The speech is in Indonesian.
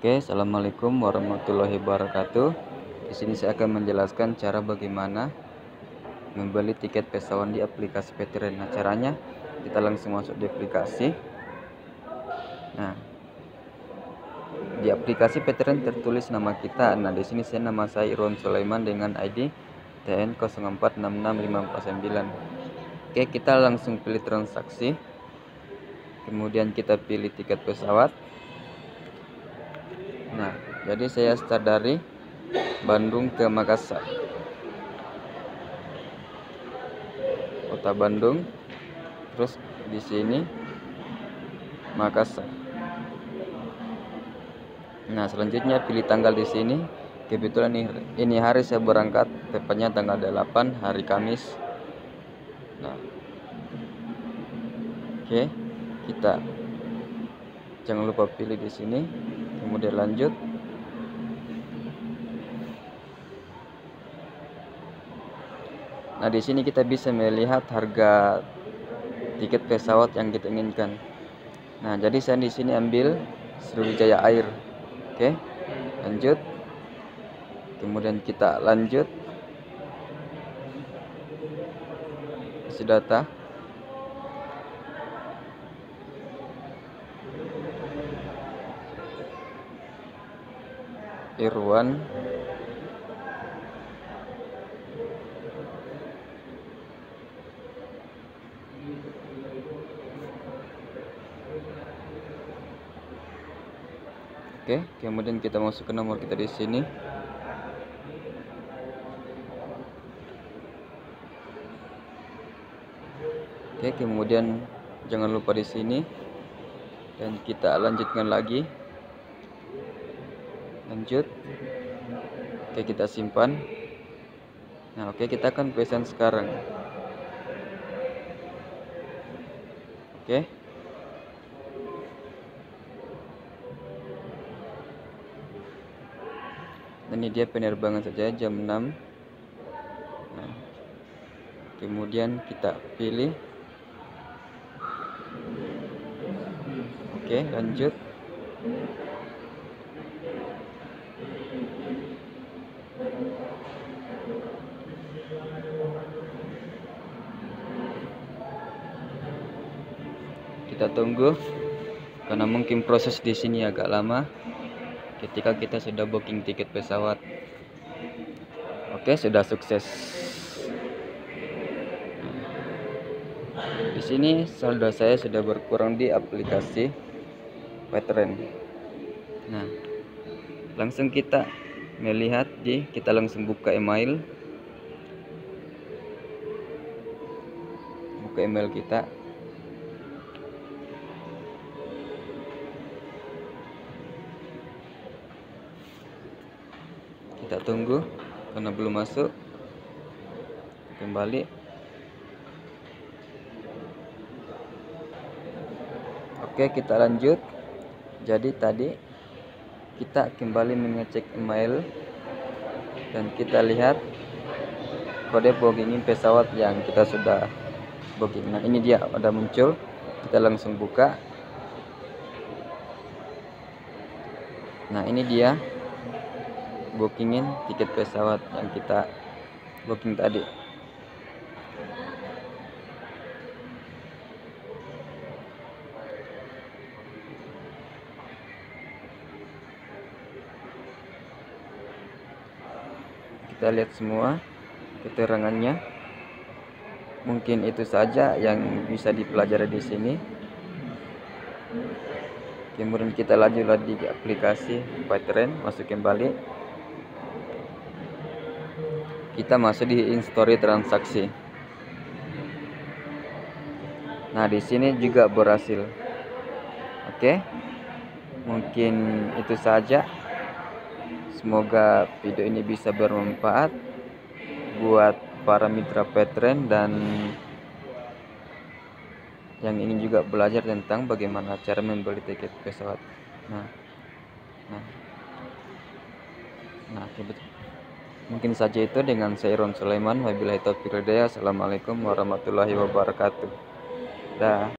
Oke, assalamualaikum warahmatullahi wabarakatuh. Di sini saya akan menjelaskan cara bagaimana membeli tiket pesawat di aplikasi Petrend. Nah, caranya kita langsung masuk di aplikasi. Nah, di aplikasi Petrend tertulis nama kita. Nah, di sini nama saya Irwan Sulaiman dengan ID TN 04665549. Oke, kita langsung pilih transaksi. Kemudian kita pilih tiket pesawat. Nah, jadi saya start dari Bandung ke Makassar, kota Bandung, terus di sini Makassar. Nah, selanjutnya pilih tanggal di sini. Kebetulan ini hari saya berangkat, tepatnya tanggal 8 hari Kamis. Nah, oke, kita jangan lupa pilih di sini, kemudian lanjut. Nah, di sini kita bisa melihat harga tiket pesawat yang kita inginkan. Nah, jadi saya di sini ambil Sriwijaya Air. Oke, lanjut. Kemudian kita lanjut. Isi data. Irwan Oke, kemudian kita masuk ke nomor kita di sini. Oke, kemudian jangan lupa di sini dan kita lanjutkan lagi. Lanjut. Oke, kita simpan. Nah, oke, kita akan pesan sekarang. Oke. Ini dia penerbangan saja jam 6. Nah, kemudian kita pilih. Oke, lanjut. Kita tunggu karena mungkin proses di sini agak lama ketika kita sudah booking tiket pesawat. Oke, sudah sukses. Di sini saldo saya sudah berkurang di aplikasi Petrend. Nah, langsung kita melihat kita langsung buka email. Buka email kita. Kita tunggu karena belum masuk. Kembali. Oke, kita lanjut. Jadi tadi kita kembali mengecek email dan kita lihat kode booking pesawat yang kita sudah booking. Nah, ini dia udah muncul. Kita langsung buka. Nah, ini dia bookingin tiket pesawat yang kita booking tadi. Kita lihat semua keterangannya. Mungkin itu saja yang bisa dipelajari di sini. Kemudian kita lanjut lagi di aplikasi Petrend, masuk kembali. Kita masuk di history transaksi. Nah, di sini juga berhasil. Oke, mungkin itu saja. Semoga video ini bisa bermanfaat buat para mitra Petrend dan yang ingin juga belajar tentang bagaimana cara membeli tiket pesawat. Nah, mungkin saja itu dengan saya Irwan Sulaiman. Wabillahi taufiq wal hidayah. Assalamualaikum warahmatullahi wabarakatuh. Dah.